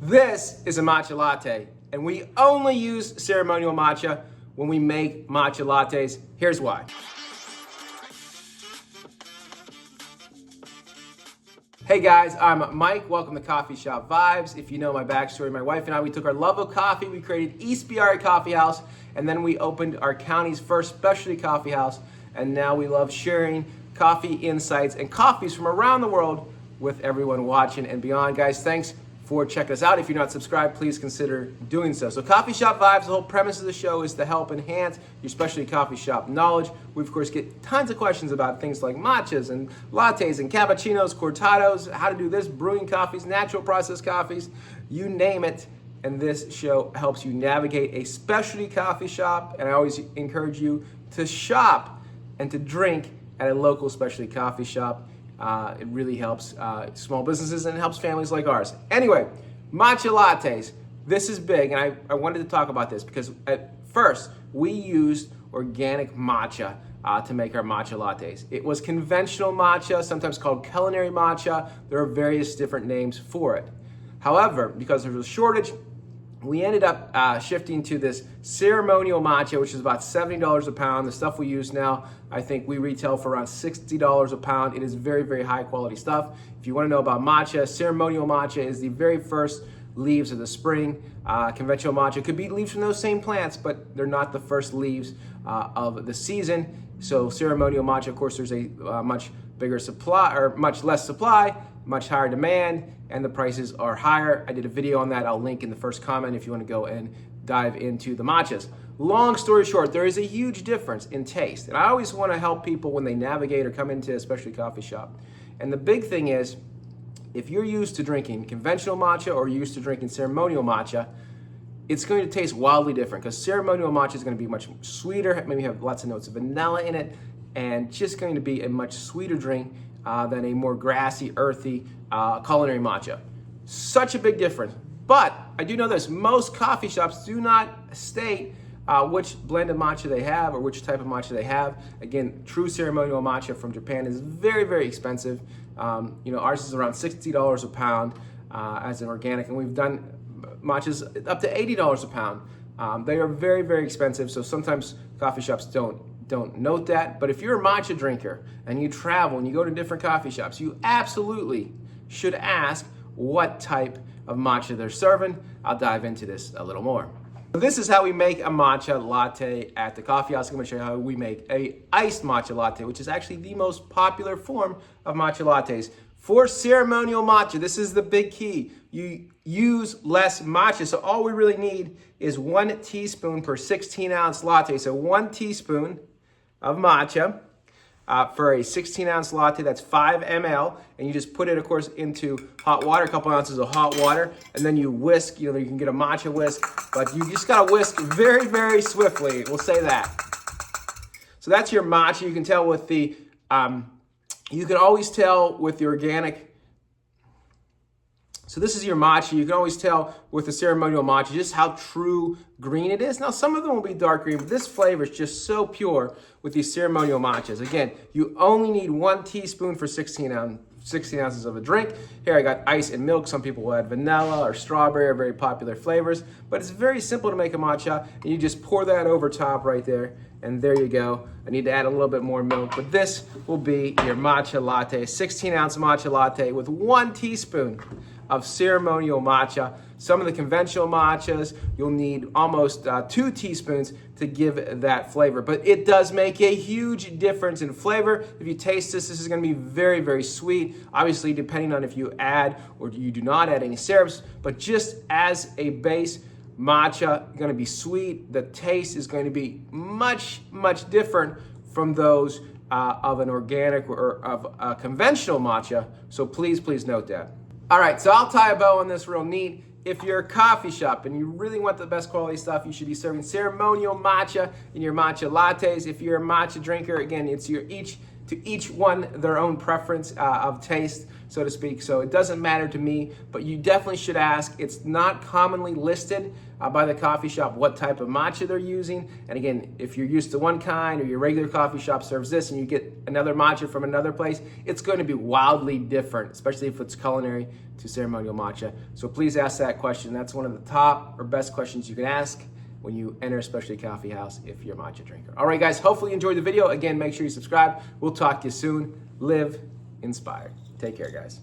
This is a matcha latte, and we only use ceremonial matcha when we make matcha lattes. Here's why. Hey guys, I'm Mike. Welcome to Coffeeshop Vibes. If you know my backstory, my wife and I, we took our love of coffee, we created Ispirare Coffeehouse, and then we opened our county's first specialty coffee house, and now we love sharing coffee insights and coffees from around the world with everyone watching and beyond. Guys, thanks for checking us out. If you're not subscribed, please consider doing so. So Coffeeshop Vibes, the whole premise of the show is to help enhance your specialty coffee shop knowledge. We, of course, get tons of questions about things like matchas and lattes and cappuccinos, cortados, how to do this, brewing coffees, natural processed coffees, you name it. And this show helps you navigate a specialty coffee shop. And I always encourage you to shop and to drink at a local specialty coffee shop. It really helps small businesses and it helps families like ours. Anyway, matcha lattes. This is big, and I wanted to talk about this because at first we used organic matcha to make our matcha lattes. It was conventional matcha, sometimes called culinary matcha. There are various different names for it. However, because there was a shortage, we ended up shifting to this ceremonial matcha, which is about $70 a pound. The stuff we use now, I think we retail for around $60 a pound. It is very, very high quality stuff. If you want to know about matcha, ceremonial matcha is the very first leaves of the spring. Conventional matcha could be leaves from those same plants, but they're not the first leaves of the season. So ceremonial matcha, of course, there's a much bigger supply, or much less supply, much higher demand, and the prices are higher. I did a video on that. I'll link in the first comment if you want to go and dive into the matchas. Long story short, there is a huge difference in taste. And I always want to help people when they navigate or come into a specialty coffee shop. And the big thing is, if you're used to drinking conventional matcha or you're used to drinking ceremonial matcha, it's going to taste wildly different because ceremonial matcha is going to be much sweeter, maybe have lots of notes of vanilla in it, and just going to be a much sweeter drink than a more grassy, earthy culinary matcha. Such a big difference. But I do know this, most coffee shops do not state which blend of matcha they have or which type of matcha they have. Again, true ceremonial matcha from Japan is very, very expensive. Ours is around $60 a pound as an organic, and we've done matchas up to $80 a pound. They are very, very expensive, so sometimes coffee shops don't note that. But if you're a matcha drinker and you travel and you go to different coffee shops, you absolutely should ask what type of matcha they're serving. I'll dive into this a little more. So this is how we make a matcha latte at the coffee house. I'm going to show you how we make a iced matcha latte, which is actually the most popular form of matcha lattes. For ceremonial matcha, this is the big key. You use less matcha. So all we really need is 1 teaspoon per 16-ounce latte. So 1 teaspoon of matcha for a 16-ounce latte. That's 5 ml. And you just put it, of course, into hot water, a couple ounces of hot water. And then you whisk. You can get a matcha whisk. But you just got to whisk very, very swiftly. We'll say that. So that's your matcha. You can tell with the... you can always tell with the organic. So this is your matcha. You can always tell with the ceremonial matcha just how true green it is. Now, some of them will be dark green, but this flavor is just so pure with these ceremonial matchas. Again, you only need 1 teaspoon for 16 ounces of a drink. Here I got ice and milk. Some people will add vanilla or strawberry, are very popular flavors. But it's very simple to make a matcha. And you just pour that over top right there. And there you go. I need to add a little bit more milk, but this will be your matcha latte, 16-ounce matcha latte with 1 teaspoon of ceremonial matcha. Some of the conventional matchas, you'll need almost 2 teaspoons to give that flavor, but it does make a huge difference in flavor. If you taste this, this is going to be very, very sweet. Obviously, depending on if you add or you do not add any syrups, but just as a base, matcha going to be sweet. The taste is going to be much, much different from those of an organic or of a conventional matcha. So please, please note that. All right, so I'll tie a bow on this real neat. If you're a coffee shop and you really want the best quality stuff, you should be serving ceremonial matcha in your matcha lattes. If you're a matcha drinker, again, it's to each one their own preference of taste. so to speak. So it doesn't matter to me, but you definitely should ask. It's not commonly listed by the coffee shop what type of matcha they're using. And again, if you're used to one kind or your regular coffee shop serves this and you get another matcha from another place, it's going to be wildly different, especially if it's culinary to ceremonial matcha. So please ask that question. That's one of the top or best questions you can ask when you enter a specialty coffee house if you're a matcha drinker. All right, guys, hopefully you enjoyed the video. Again, make sure you subscribe. We'll talk to you soon. Live inspired. Take care, guys.